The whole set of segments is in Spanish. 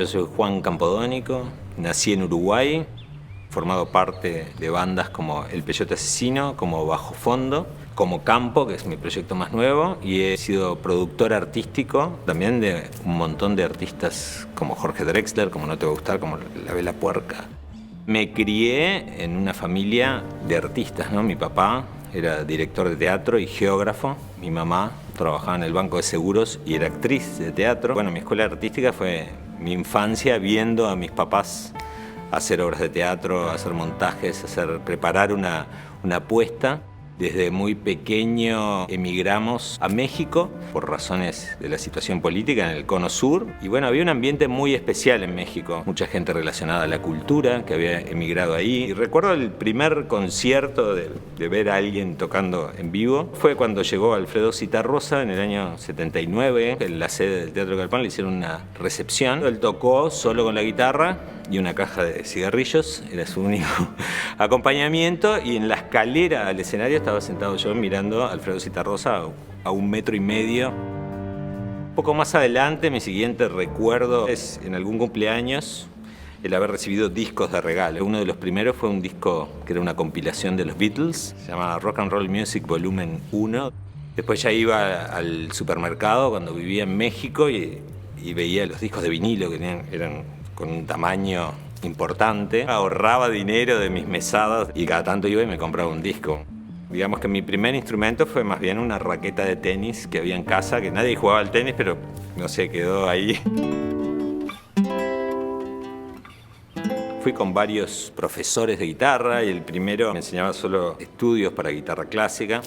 yo soy Juan Campodónico, nací en Uruguay, formado parte de bandas como El Peyote Asesino, como Bajo Fondo, como Campo, que es mi proyecto más nuevo, y he sido productor artístico también de un montón de artistas como Jorge Drexler, como No Te Va a Gustar, como La Vela Puerca. Me crié en una familia de artistas, ¿no? Mi papá era director de teatro y geógrafo, mi mamá trabajaba en el Banco de Seguros y era actriz de teatro. Bueno, mi escuela artística fue mi infancia viendo a mis papás hacer obras de teatro, hacer montajes, preparar una puesta. Desde muy pequeño emigramos a México por razones de la situación política en el Cono Sur. Y bueno, había un ambiente muy especial en México. Mucha gente relacionada a la cultura que había emigrado ahí. Y recuerdo el primer concierto de ver a alguien tocando en vivo. Fue cuando llegó Alfredo Zitarrosa en el año 79. En la sede del Teatro Galpán le hicieron una recepción. Él tocó solo con la guitarra y una caja de cigarrillos, era su único acompañamiento, y en la escalera al escenario estaba sentado yo mirando a Alfredo Zitarrosa a 1,5 metros. Un poco más adelante, mi siguiente recuerdo es en algún cumpleaños el haber recibido discos de regalo. Uno de los primeros fue un disco que era una compilación de los Beatles, se llamaba Rock and Roll Music Volumen 1. Después ya iba al supermercado cuando vivía en México y veía los discos de vinilo que eran con un tamaño importante. Ahorraba dinero de mis mesadas y cada tanto iba y me compraba un disco. Digamos que mi primer instrumento fue más bien una raqueta de tenis que había en casa, que nadie jugaba al tenis, pero no sé, quedó ahí. Fui con varios profesores de guitarra y el primero me enseñaba solo estudios para guitarra clásica.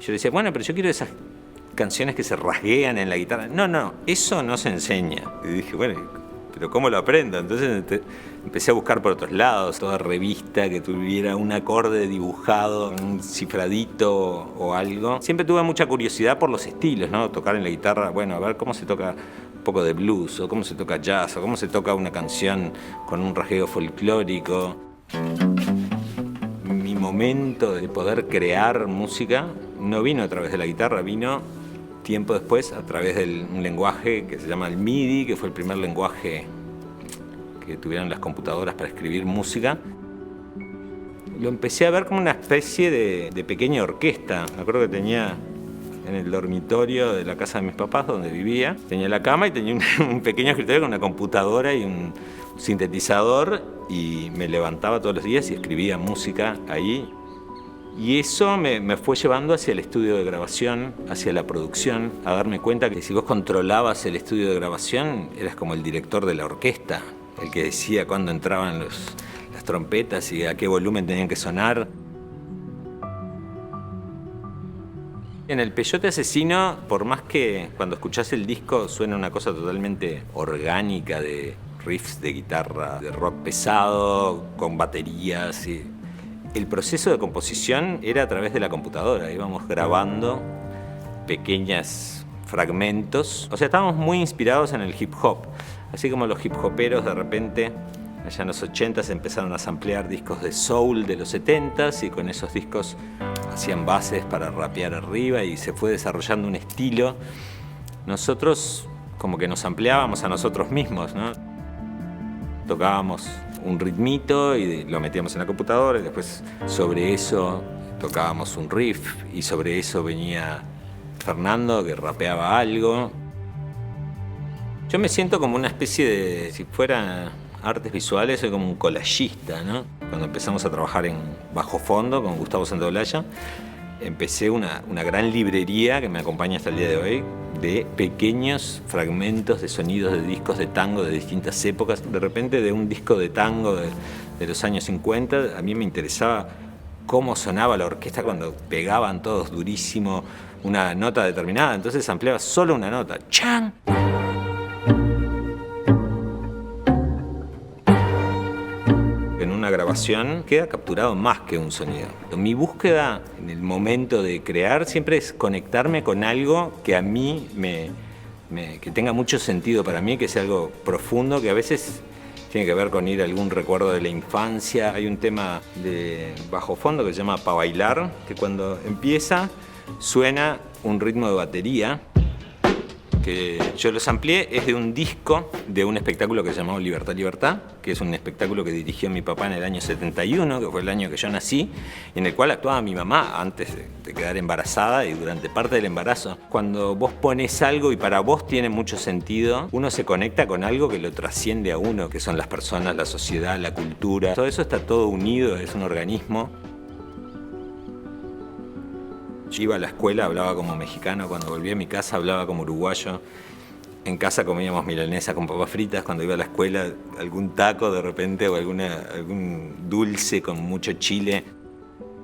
Yo le decía, bueno, pero yo quiero esas canciones que se rasguean en la guitarra. No, eso no se enseña. Y dije, bueno, pero ¿cómo lo aprendo? Entonces empecé a buscar por otros lados, toda revista que tuviera un acorde dibujado, un cifradito o algo. Siempre tuve mucha curiosidad por los estilos, ¿no? Tocar en la guitarra, bueno, a ver cómo se toca un poco de blues, o cómo se toca jazz, o cómo se toca una canción con un rasgueo folclórico. Mi momento de poder crear música no vino a través de la guitarra, vino tiempo después a través de un lenguaje que se llama el MIDI, que fue el primer lenguaje que tuvieron las computadoras para escribir música. Lo empecé a ver como una especie de pequeña orquesta. Me acuerdo que tenía en el dormitorio de la casa de mis papás, donde vivía, tenía la cama y tenía un pequeño escritorio con una computadora y un sintetizador, y me levantaba todos los días y escribía música ahí. Y eso me fue llevando hacia el estudio de grabación, hacia la producción, a darme cuenta que si vos controlabas el estudio de grabación, eras como el director de la orquesta, el que decía cuándo entraban las trompetas y a qué volumen tenían que sonar. En El Peyote Asesino, por más que cuando escuchás el disco suena una cosa totalmente orgánica de riffs de guitarra, de rock pesado, con baterías y... El proceso de composición era a través de la computadora, íbamos grabando pequeños fragmentos. O sea, estábamos muy inspirados en el hip hop, así como los hip hoperos de repente, allá en los 80s empezaron a samplear discos de soul de los 70s y con esos discos hacían bases para rapear arriba y se fue desarrollando un estilo. Nosotros como que nos sampleábamos a nosotros mismos, ¿no? Tocábamos un ritmito y lo metíamos en la computadora y después sobre eso tocábamos un riff y sobre eso venía Fernando que rapeaba algo. Yo me siento como una especie de, si fuera artes visuales, soy como un collagista, ¿no? Cuando empezamos a trabajar en Bajo Fondo con Gustavo Santaolalla, empecé una gran librería que me acompaña hasta el día de hoy, de pequeños fragmentos de sonidos de discos de tango de distintas épocas. De repente, de un disco de tango de los años 50, a mí me interesaba cómo sonaba la orquesta cuando pegaban todos durísimo una nota determinada. Entonces ampliaba solo una nota. ¡Chan! En una grabación queda capturado más que un sonido. Mi búsqueda en el momento de crear siempre es conectarme con algo que a mí que tenga mucho sentido para mí, que sea algo profundo, que a veces tiene que ver con ir a algún recuerdo de la infancia. Hay un tema de Bajo Fondo que se llama Pa' Bailar, que cuando empieza suena un ritmo de batería que yo los amplié es de un disco de un espectáculo que se llamó Libertad, Libertad, que es un espectáculo que dirigió mi papá en el año 71, que fue el año que yo nací, en el cual actuaba mi mamá antes de quedar embarazada y durante parte del embarazo. Cuando vos pones algo y para vos tiene mucho sentido, uno se conecta con algo que lo trasciende a uno, que son las personas, la sociedad, la cultura. Todo eso está todo unido, es un organismo. Yo iba a la escuela, hablaba como mexicano, cuando volví a mi casa hablaba como uruguayo. En casa comíamos milanesa con papas fritas, cuando iba a la escuela algún taco de repente o algún dulce con mucho chile.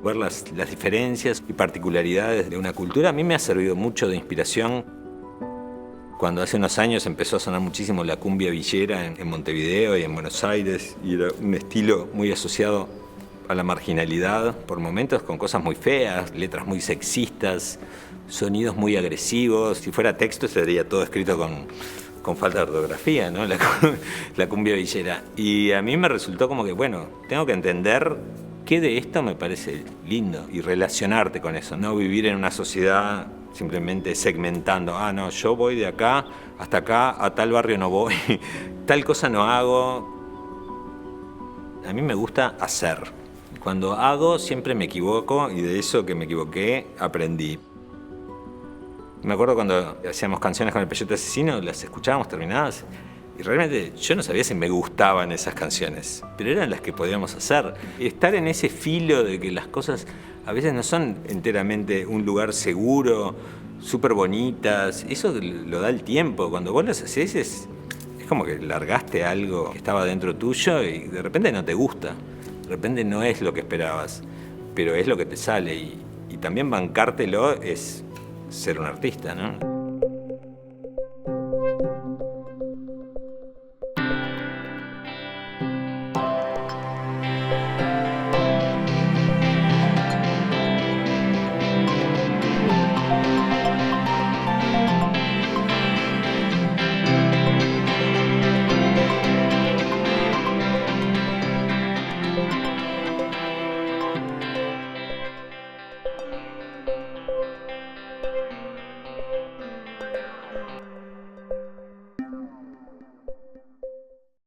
Ver las diferencias y particularidades de una cultura a mí me ha servido mucho de inspiración. Cuando hace unos años empezó a sonar muchísimo la cumbia villera en Montevideo y en Buenos Aires, y era un estilo muy asociado a la marginalidad, por momentos con cosas muy feas, letras muy sexistas, sonidos muy agresivos. Si fuera texto sería todo escrito con falta de ortografía, ¿no? La cumbia villera. Y a mí me resultó como que, bueno, tengo que entender qué de esto me parece lindo y relacionarte con eso, no vivir en una sociedad simplemente segmentando, no, yo voy de acá hasta acá, a tal barrio no voy, tal cosa no hago. A mí me gusta hacer. Cuando hago siempre me equivoco y de eso que me equivoqué aprendí. Me acuerdo cuando hacíamos canciones con el Peyote Asesino, las escuchábamos terminadas y realmente yo no sabía si me gustaban esas canciones, pero eran las que podíamos hacer. Y estar en ese filo de que las cosas a veces no son enteramente un lugar seguro, súper bonitas, eso lo da el tiempo. Cuando vos las haces es como que largaste algo que estaba dentro tuyo y de repente no te gusta. De repente no es lo que esperabas, pero es lo que te sale y también bancártelo es ser un artista, ¿no?